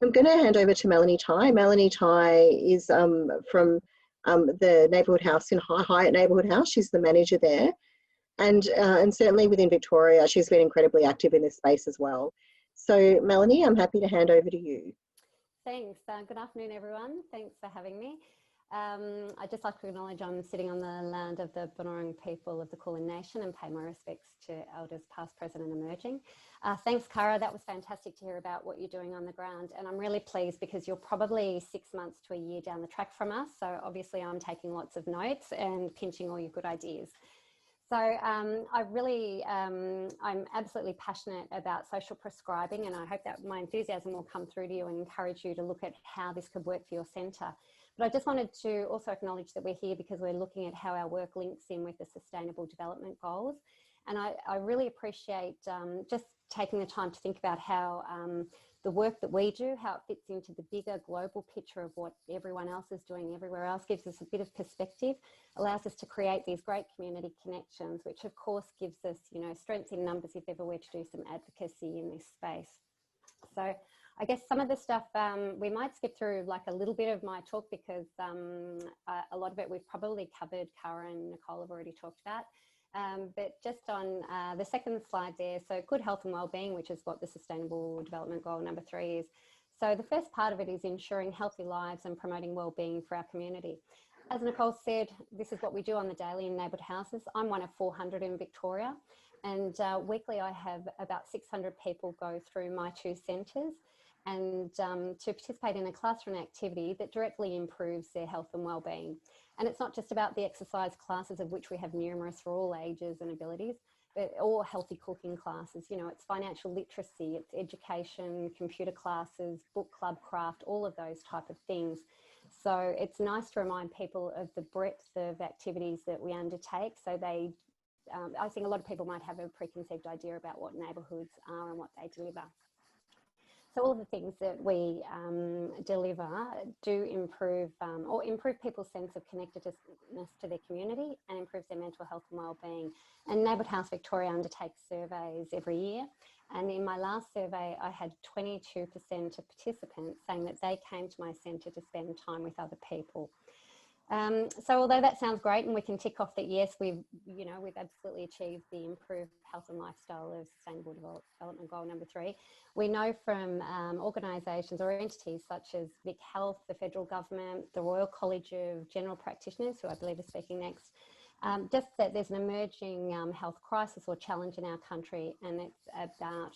I'm going to hand over to Melanie Tai. Melanie Tai is from the Neighbourhood House in Hyatt Neighbourhood House. She's the manager there. And certainly within Victoria, she's been incredibly active in this space as well. So Melanie, I'm happy to hand over to you. Thanks. Good afternoon, everyone. Thanks for having me. I'd just like to acknowledge I'm sitting on the land of the Bunurong people of the Kulin Nation and pay my respects to elders past, present and emerging. Thanks, Cara. That was fantastic to hear about what you're doing on the ground. And I'm really pleased because you're probably 6 months to a year down the track from us. So obviously I'm taking lots of notes and pinching all your good ideas. So I'm absolutely passionate about social prescribing, and I hope that my enthusiasm will come through to you and encourage you to look at how this could work for your centre. But I just wanted to also acknowledge that we're here because we're looking at how our work links in with the Sustainable Development Goals. And I really appreciate just taking the time to think about how the work that we do, how it fits into the bigger global picture of what everyone else is doing everywhere else, gives us a bit of perspective, allows us to create these great community connections, which of course gives us, strength in numbers if ever we're to do some advocacy in this space. So I guess some of the stuff we might skip through like a little bit of my talk because a lot of it we've probably covered. Cara and Nicole have already talked about. But just on the second slide there, so good health and wellbeing, which is what the Sustainable Development Goal number 3 is. So the first part of it is ensuring healthy lives and promoting wellbeing for our community. As Nicole said, this is what we do on the daily in neighbourhood houses. I'm one of 400 in Victoria, and weekly I have about 600 people go through my 2 centres and to participate in a classroom activity that directly improves their health and wellbeing. And it's not just about the exercise classes, of which we have numerous for all ages and abilities, but all healthy cooking classes. It's financial literacy, it's education, computer classes, book club, craft, all of those type of things. So it's nice to remind people of the breadth of activities that we undertake. So they, I think a lot of people might have a preconceived idea about what neighbourhoods are and what they deliver. So all the things that we deliver do improve or improve people's sense of connectedness to their community and improves their mental health and wellbeing. And Neighbourhood House Victoria undertakes surveys every year. And in my last survey, I had 22% of participants saying that they came to my centre to spend time with other people. So although that sounds great and we can tick off that, yes, we've absolutely achieved the improved health and lifestyle of Sustainable Development Goal number 3, we know from organisations or entities such as Vic Health, the federal government, the Royal College of General Practitioners, who I believe is speaking next, just that there's an emerging health crisis or challenge in our country, and it's about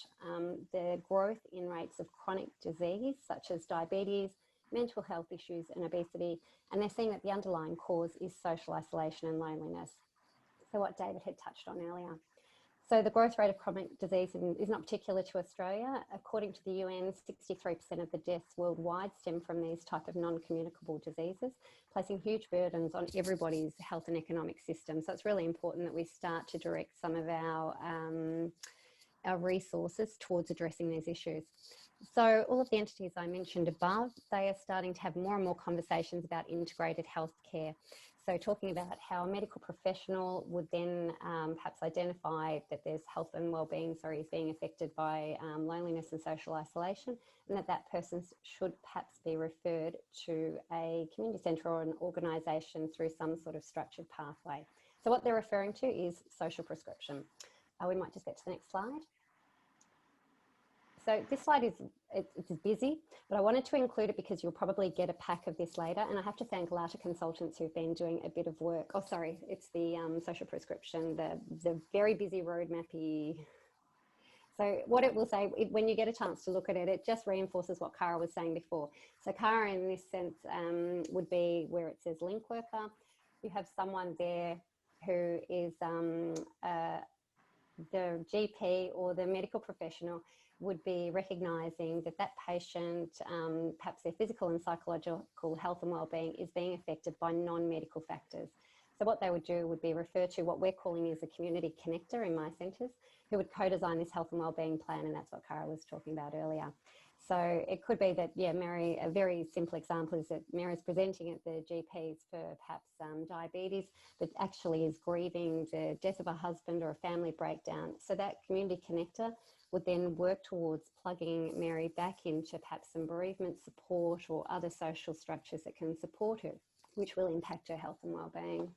the growth in rates of chronic disease such as diabetes, mental health issues and obesity, and they're seeing that the underlying cause is social isolation and loneliness. So what David had touched on earlier. So the growth rate of chronic disease is not particular to Australia. According to the UN, 63% of the deaths worldwide stem from these type of non-communicable diseases, placing huge burdens on everybody's health and economic system. So it's really important that we start to direct some of our resources towards addressing these issues. So all of the entities I mentioned above, they are starting to have more and more conversations about integrated healthcare. So talking about how a medical professional would then perhaps identify that there's health and wellbeing, is being affected by loneliness and social isolation, and that person should perhaps be referred to a community centre or an organisation through some sort of structured pathway. So what they're referring to is social prescription. We might just get to the next slide. So this slide it's busy, but I wanted to include it because you'll probably get a pack of this later. And I have to thank Lata Consultants who've been doing a bit of work. Oh, sorry, it's the social prescription, the very busy roadmap-y. So what it will say, when you get a chance to look at it, it just reinforces what Cara was saying before. So Cara in this sense would be where it says link worker. You have someone there who is the GP or the medical professional would be recognising that that patient, perhaps their physical and psychological health and wellbeing is being affected by non-medical factors. So what they would do would be refer to what we're calling as a community connector in my centres, who would co-design this health and wellbeing plan, and that's what Cara was talking about earlier. So it could be that, yeah, Mary, a very simple example is that Mary's presenting at the GPs for perhaps diabetes, but actually is grieving the death of a husband or a family breakdown. So that community connector would then work towards plugging Mary back into perhaps some bereavement support or other social structures that can support her, which will impact her health and wellbeing.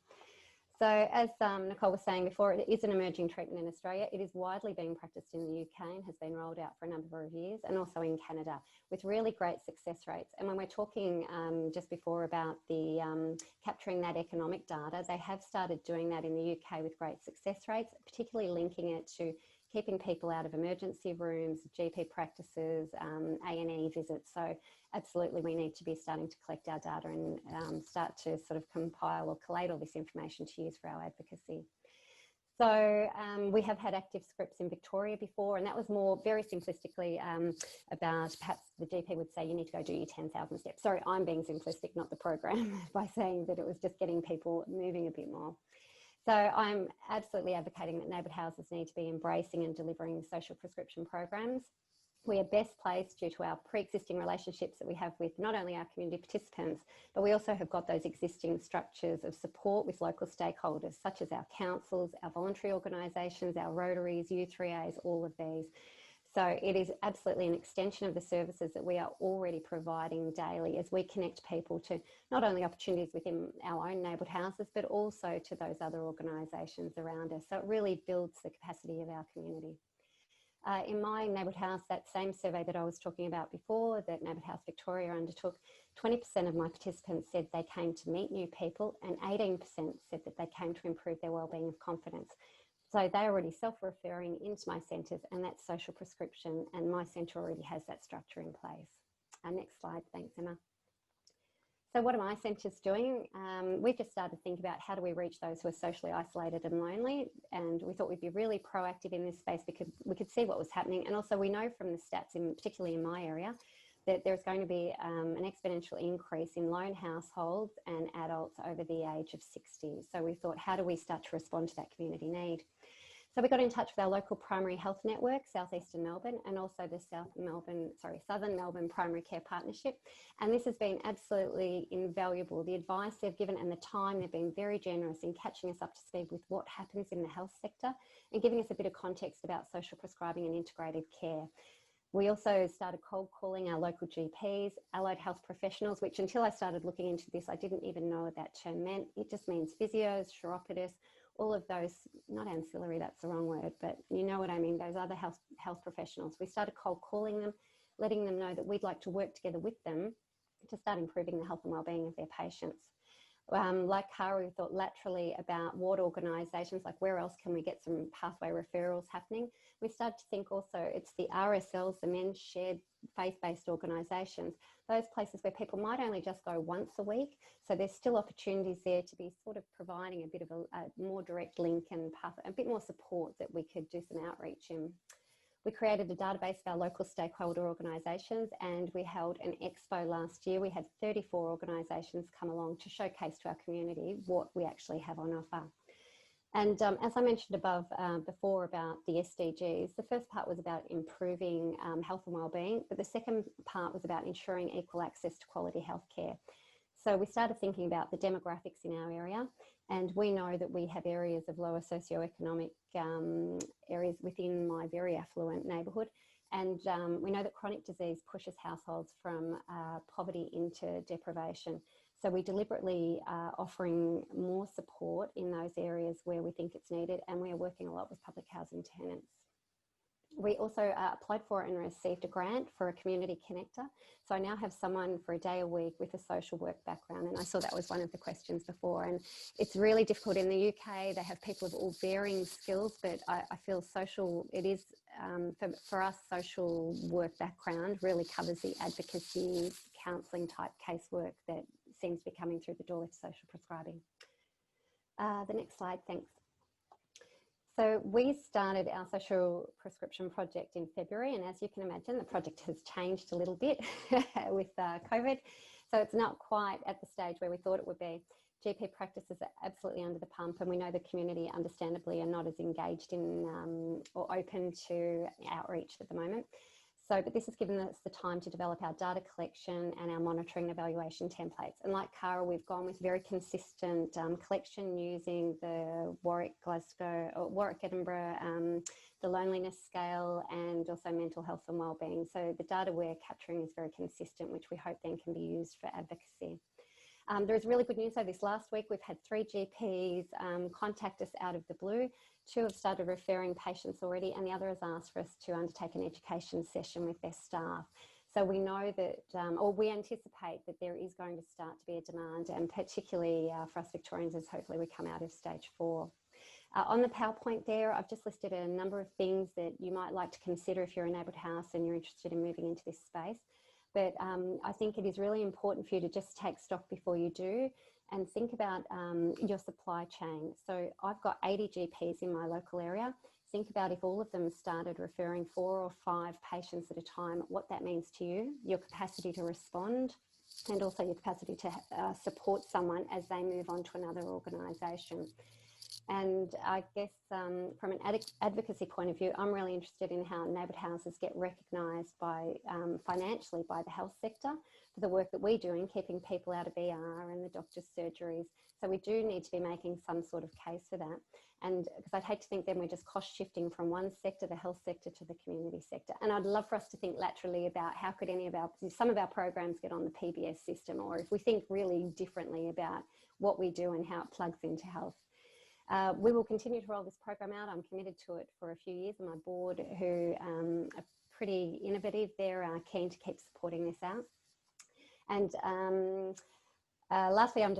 So as Nicole was saying before, it is an emerging treatment in Australia. It is widely being practiced in the UK and has been rolled out for a number of years, and also in Canada with really great success rates. And when we're talking just before about the capturing that economic data, they have started doing that in the UK with great success rates, particularly linking it to keeping people out of emergency rooms, GP practices, A&E visits. So absolutely we need to be starting to collect our data and start to sort of compile or collate all this information to use for our advocacy. So we have had active scripts in Victoria before, and that was more very simplistically about perhaps the GP would say you need to go do your 10,000 steps. Sorry, I'm being simplistic, not the program, by saying that it was just getting people moving a bit more. So I'm absolutely advocating that neighbourhood houses need to be embracing and delivering social prescription programs. We are best placed due to our pre-existing relationships that we have with not only our community participants, but we also have got those existing structures of support with local stakeholders, such as our councils, our voluntary organisations, our Rotaries, U3As, all of these. So it is absolutely an extension of the services that we are already providing daily as we connect people to not only opportunities within our own neighbourhood houses, but also to those other organisations around us. So it really builds the capacity of our community. In my neighbourhood house, that same survey that I was talking about before, that Neighbourhood House Victoria undertook, 20% of my participants said they came to meet new people, and 18% said that they came to improve their wellbeing of confidence. So they're already self-referring into my centres, and that's social prescription, and my centre already has that structure in place. Next slide, thanks Emma. So what are my centres doing? We've just started to think about how do we reach those who are socially isolated and lonely, and we thought we'd be really proactive in this space because we could see what was happening, and also we know from the stats, particularly in my area, that there's going to be an exponential increase in lone households and adults over the age of 60. So we thought, how do we start to respond to that community need? So we got in touch with our local primary health network, South Eastern Melbourne, and also the Southern Melbourne Primary Care Partnership. And this has been absolutely invaluable. The advice they've given and the time, they've been very generous in catching us up to speed with what happens in the health sector and giving us a bit of context about social prescribing and integrated care. We also started cold calling our local GPs, allied health professionals, which until I started looking into this, I didn't even know what that term meant. It just means physios, chiropodists, all of those, not ancillary, that's the wrong word, but you know what I mean, those other health professionals. We started cold calling them, letting them know that we'd like to work together with them to start improving the health and wellbeing of their patients. Like Cara, we thought laterally about ward organisations, like where else can we get some pathway referrals happening. We started to think also it's the RSLs, the men's shared faith-based organisations, those places where people might only just go once a week. So there's still opportunities there to be sort of providing a bit of a more direct link and path, a bit more support that we could do some outreach in. We created a database of our local stakeholder organisations, and we held an expo last year. We had 34 organisations come along to showcase to our community what we actually have on offer. And as I mentioned above before about the SDGs, the first part was about improving health and wellbeing, but the second part was about ensuring equal access to quality healthcare. So we started thinking about the demographics in our area, and we know that we have areas of lower socioeconomic areas within my very affluent neighbourhood, and we know that chronic disease pushes households from poverty into deprivation. So we deliberately are offering more support in those areas where we think it's needed, and we are working a lot with public housing tenants. We also applied for and received a grant for a community connector. So I now have someone for a day a week with a social work background, and I saw that was one of the questions before. And it's really difficult in the UK. They have people of all varying skills, but I feel it is, for us, social work background really covers the advocacy, counselling type casework that seems to be coming through the door with social prescribing. The next slide, thanks. So we started our social prescription project in February, and as you can imagine, the project has changed a little bit with COVID. So it's not quite at the stage where we thought it would be. GP practices are absolutely under the pump, and we know the community understandably are not as engaged in or open to outreach at the moment. So, but this has given us the time to develop our data collection and our monitoring evaluation templates. And like Cara, we've gone with very consistent collection using the Warwick Edinburgh, the loneliness scale, and also mental health and wellbeing. So the data we're capturing is very consistent, which we hope then can be used for advocacy. There is really good news. So this last week, we've had 3 GPs contact us out of the blue. 2 have started referring patients already, and the other has asked for us to undertake an education session with their staff. So we know that, or we anticipate that there is going to start to be a demand, and particularly for us Victorians as hopefully we come out of stage 4. On the PowerPoint there, I've just listed a number of things that you might like to consider if you're a neighbourhood house and you're interested in moving into this space. But I think it is really important for you to just take stock before you do and think about your supply chain. So I've got 80 GPs in my local area. Think about if all of them started referring 4 or 5 patients at a time, what that means to you, your capacity to respond, and also your capacity to support someone as they move on to another organisation. And I guess from an advocacy point of view, I'm really interested in how neighbourhood houses get recognised by financially by the health sector for the work that we do in keeping people out of ER and the doctor's surgeries. So we do need to be making some sort of case for that. And because I'd hate to think then we're just cost shifting from one sector, the health sector, to the community sector. And I'd love for us to think laterally about how could some of our programs get on the PBS system, or if we think really differently about what we do and how it plugs into health. We will continue to roll this program out. I'm committed to it for a few years, and my board, who are pretty innovative, they're keen to keep supporting this out. And lastly, I'm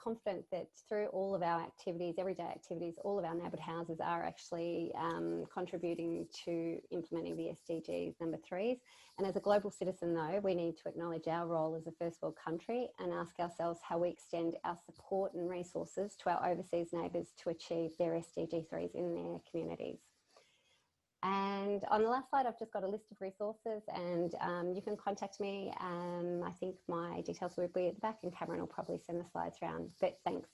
confident that through all of our activities, everyday activities, all of our neighbourhood houses are actually contributing to implementing the SDGs number 3s. And as a global citizen, though, we need to acknowledge our role as a first world country and ask ourselves how we extend our support and resources to our overseas neighbours to achieve their SDG 3s in their communities. And on the last slide, I've just got a list of resources, and you can contact me. I think my details will be at the back, and Cameron will probably send the slides around. But thanks.